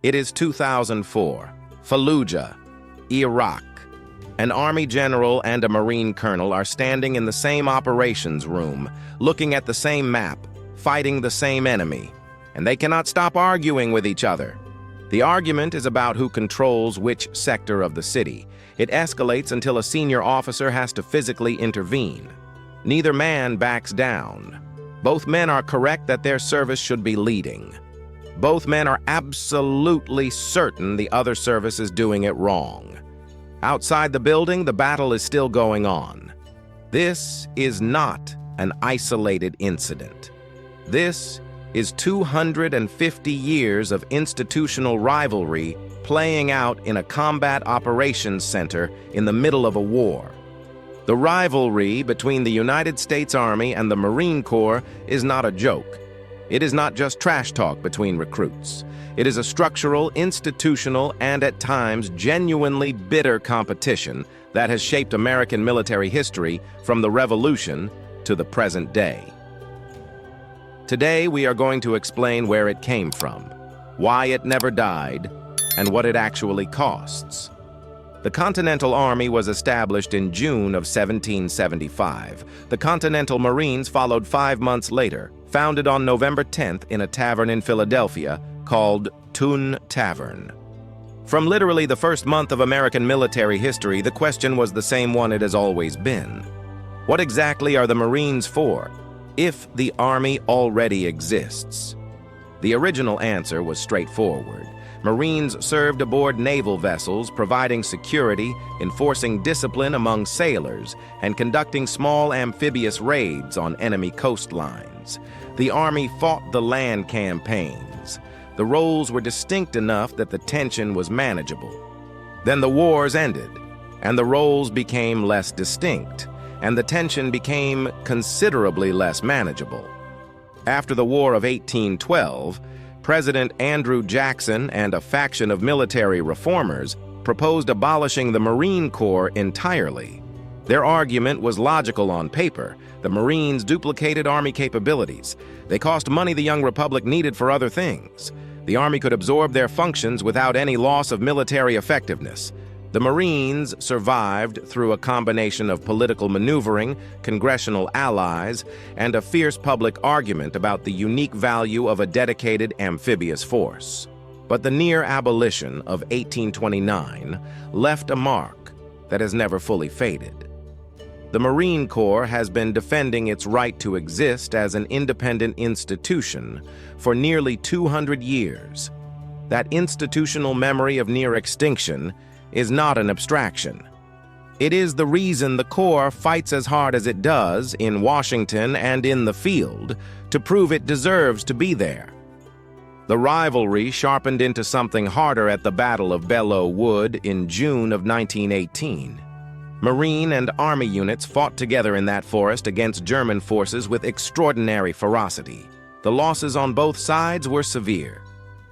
It is 2004, Fallujah, Iraq. An Army general and a Marine colonel are standing in the same operations room, looking at the same map, fighting the same enemy, and they cannot stop arguing with each other. The argument is about who controls which sector of the city. It escalates until a senior officer has to physically intervene. Neither man backs down. Both men are correct that their service should be leading. Both men are absolutely certain the other service is doing it wrong. Outside the building, the battle is still going on. This is not an isolated incident. This is 250 years of institutional rivalry playing out in a combat operations center in the middle of a war. The rivalry between the United States Army and the Marine Corps is not a joke. It is not just trash talk between recruits. It is a structural, institutional, and at times genuinely bitter competition that has shaped American military history from the Revolution to the present day. Today, we are going to explain where it came from, why it never died, and what it actually costs. The Continental Army was established in June of 1775. The Continental Marines followed 5 months later, founded on November 10th in a tavern in Philadelphia called Tun Tavern. From literally the first month of American military history, the question was the same one it has always been. What exactly are the Marines for, if the Army already exists? The original answer was straightforward. Marines served aboard naval vessels, providing security, enforcing discipline among sailors, and conducting small amphibious raids on enemy coastlines. The Army fought the land campaigns. The roles were distinct enough that the tension was manageable. Then the wars ended, and the roles became less distinct, and the tension became considerably less manageable. After the War of 1812, President Andrew Jackson and a faction of military reformers proposed abolishing the Marine Corps entirely. Their argument was logical on paper. The Marines duplicated Army capabilities. They cost money the young republic needed for other things. The Army could absorb their functions without any loss of military effectiveness. The Marines survived through a combination of political maneuvering, congressional allies, and a fierce public argument about the unique value of a dedicated amphibious force. But the Near-Abolition of 1829 left a mark that has never fully faded. The Marine Corps has been defending its right to exist as an independent institution for nearly 200 years. That institutional memory of near extinction is not an abstraction. It is the reason the Corps fights as hard as it does in Washington and in the field to prove it deserves to be there. The rivalry sharpened into something harder at the Battle of Belleau Wood in June of 1918. Marine and Army units fought together in that forest against German forces with extraordinary ferocity. The losses on both sides were severe.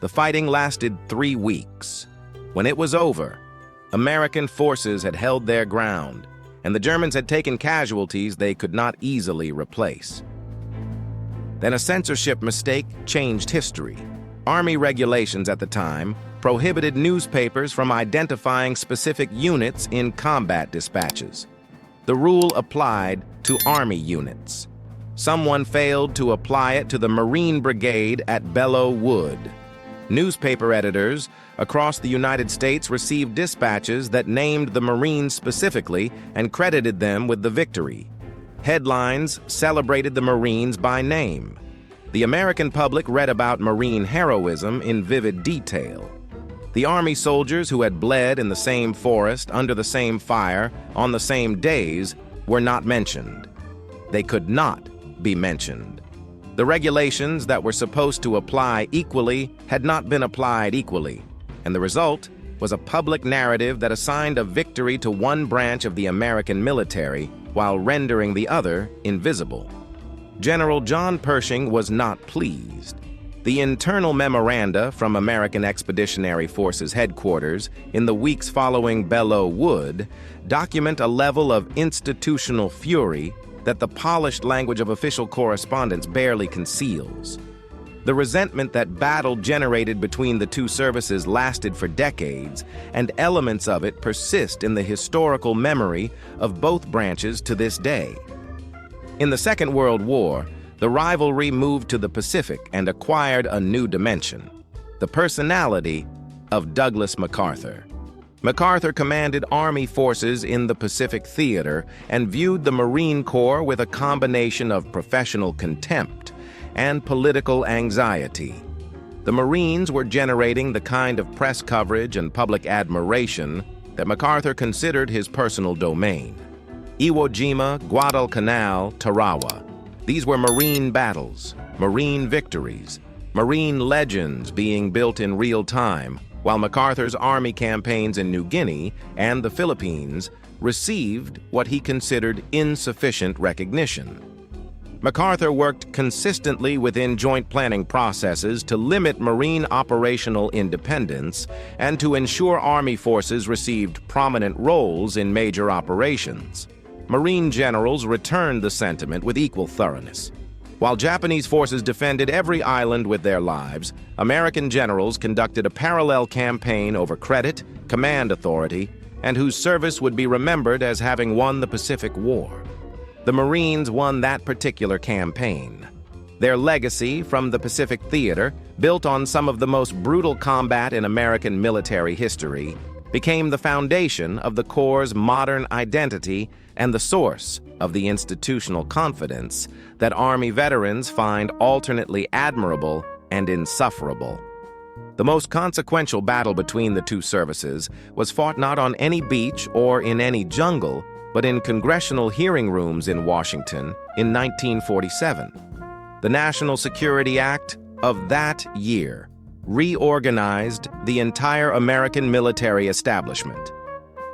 The fighting lasted 3 weeks. When it was over, American forces had held their ground, and the Germans had taken casualties they could not easily replace. Then a censorship mistake changed history. Army regulations at the time prohibited newspapers from identifying specific units in combat dispatches. The rule applied to Army units. Someone failed to apply it to the Marine Brigade at Belleau Wood. Newspaper editors across the United States received dispatches that named the Marines specifically and credited them with the victory. Headlines celebrated the Marines by name. The American public read about Marine heroism in vivid detail. The Army soldiers who had bled in the same forest, under the same fire, on the same days, were not mentioned. They could not be mentioned. The regulations that were supposed to apply equally had not been applied equally, and the result was a public narrative that assigned a victory to one branch of the American military while rendering the other invisible. General John Pershing was not pleased. The internal memoranda from American Expeditionary Forces headquarters in the weeks following Belleau Wood document a level of institutional fury that the polished language of official correspondence barely conceals. The resentment that battle generated between the two services lasted for decades, and elements of it persist in the historical memory of both branches to this day. In the Second World War, the rivalry moved to the Pacific and acquired a new dimension: the personality of Douglas MacArthur. MacArthur commanded Army forces in the Pacific Theater and viewed the Marine Corps with a combination of professional contempt and political anxiety. The Marines were generating the kind of press coverage and public admiration that MacArthur considered his personal domain. Iwo Jima, Guadalcanal, Tarawa. These were Marine battles, Marine victories, Marine legends being built in real time, while MacArthur's Army campaigns in New Guinea and the Philippines received what he considered insufficient recognition. MacArthur worked consistently within joint planning processes to limit Marine operational independence and to ensure Army forces received prominent roles in major operations. Marine generals returned the sentiment with equal thoroughness. While Japanese forces defended every island with their lives, American generals conducted a parallel campaign over credit, command authority, and whose service would be remembered as having won the Pacific War. The Marines won that particular campaign. Their legacy from the Pacific Theater, built on some of the most brutal combat in American military history, became the foundation of the Corps' modern identity and the source of the institutional confidence that Army veterans find alternately admirable and insufferable. The most consequential battle between the two services was fought not on any beach or in any jungle, but in congressional hearing rooms in Washington in 1947. The National Security Act of that year reorganized the entire American military establishment.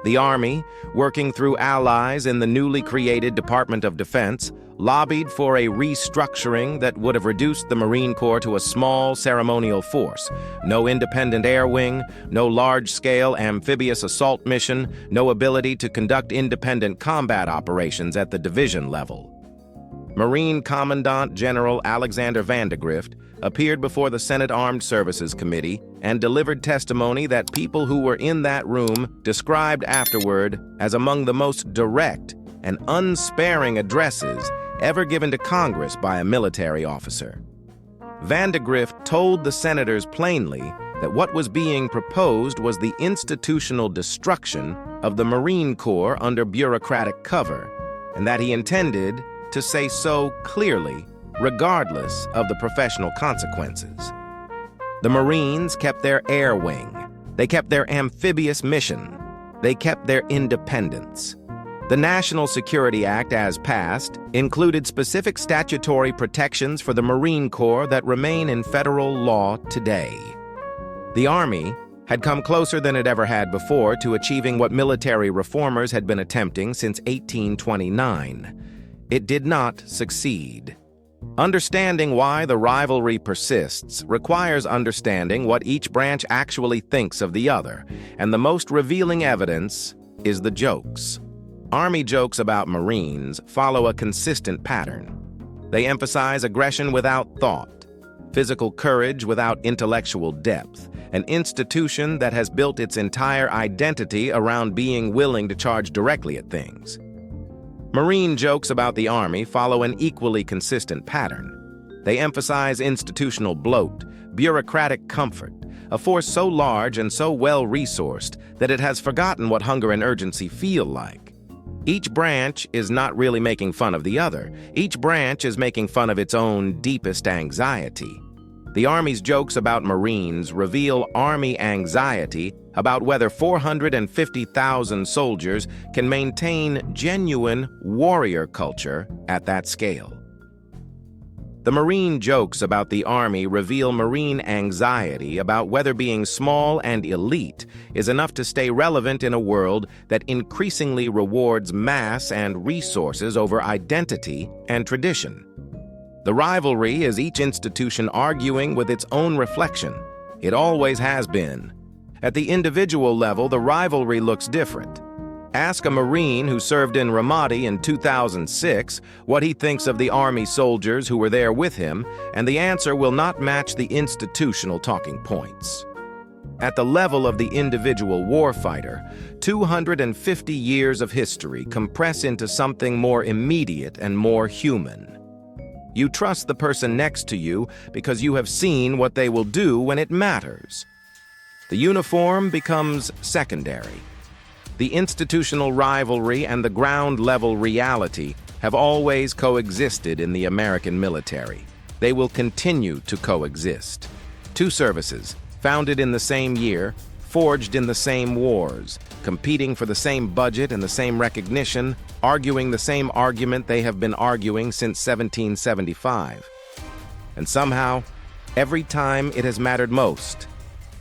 The Army, working through allies in the newly created Department of Defense, lobbied for a restructuring that would have reduced the Marine Corps to a small ceremonial force. No independent air wing, no large-scale amphibious assault mission, no ability to conduct independent combat operations at the division level. Marine Commandant General Alexander Vandegrift appeared before the Senate Armed Services Committee and delivered testimony that people who were in that room described afterward as among the most direct and unsparing addresses ever given to Congress by a military officer. Vandegrift told the senators plainly that what was being proposed was the institutional destruction of the Marine Corps under bureaucratic cover, and that he intended to say so clearly, regardless of the professional consequences. The Marines kept their air wing. They kept their amphibious mission. They kept their independence. The National Security Act, as passed, included specific statutory protections for the Marine Corps that remain in federal law today. The Army had come closer than it ever had before to achieving what military reformers had been attempting since 1829. It did not succeed. Understanding why the rivalry persists requires understanding what each branch actually thinks of the other, and the most revealing evidence is the jokes. Army jokes about Marines follow a consistent pattern. They emphasize aggression without thought, physical courage without intellectual depth, an institution that has built its entire identity around being willing to charge directly at things. Marine jokes about the Army follow an equally consistent pattern. They emphasize institutional bloat, bureaucratic comfort, a force so large and so well-resourced that it has forgotten what hunger and urgency feel like. Each branch is not really making fun of the other. Each branch is making fun of its own deepest anxiety. The Army's jokes about Marines reveal Army anxiety about whether 450,000 soldiers can maintain genuine warrior culture at that scale. The Marine jokes about the Army reveal Marine anxiety about whether being small and elite is enough to stay relevant in a world that increasingly rewards mass and resources over identity and tradition. The rivalry is each institution arguing with its own reflection. It always has been. At the individual level, the rivalry looks different. Ask a Marine who served in Ramadi in 2006 what he thinks of the Army soldiers who were there with him, and the answer will not match the institutional talking points. At the level of the individual warfighter, 250 years of history compress into something more immediate and more human. You trust the person next to you because you have seen what they will do when it matters. The uniform becomes secondary. The institutional rivalry and the ground-level reality have always coexisted in the American military. They will continue to coexist. Two services, founded in the same year, forged in the same wars, competing for the same budget and the same recognition, arguing the same argument they have been arguing since 1775. And somehow, every time it has mattered most,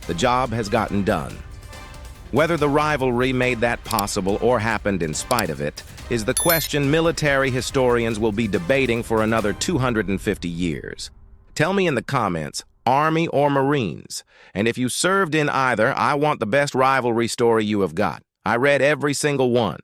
the job has gotten done. Whether the rivalry made that possible or happened in spite of it is the question military historians will be debating for another 250 years. Tell me in the comments, Army or Marines, and if you served in either, I want the best rivalry story you have got. I read every single one.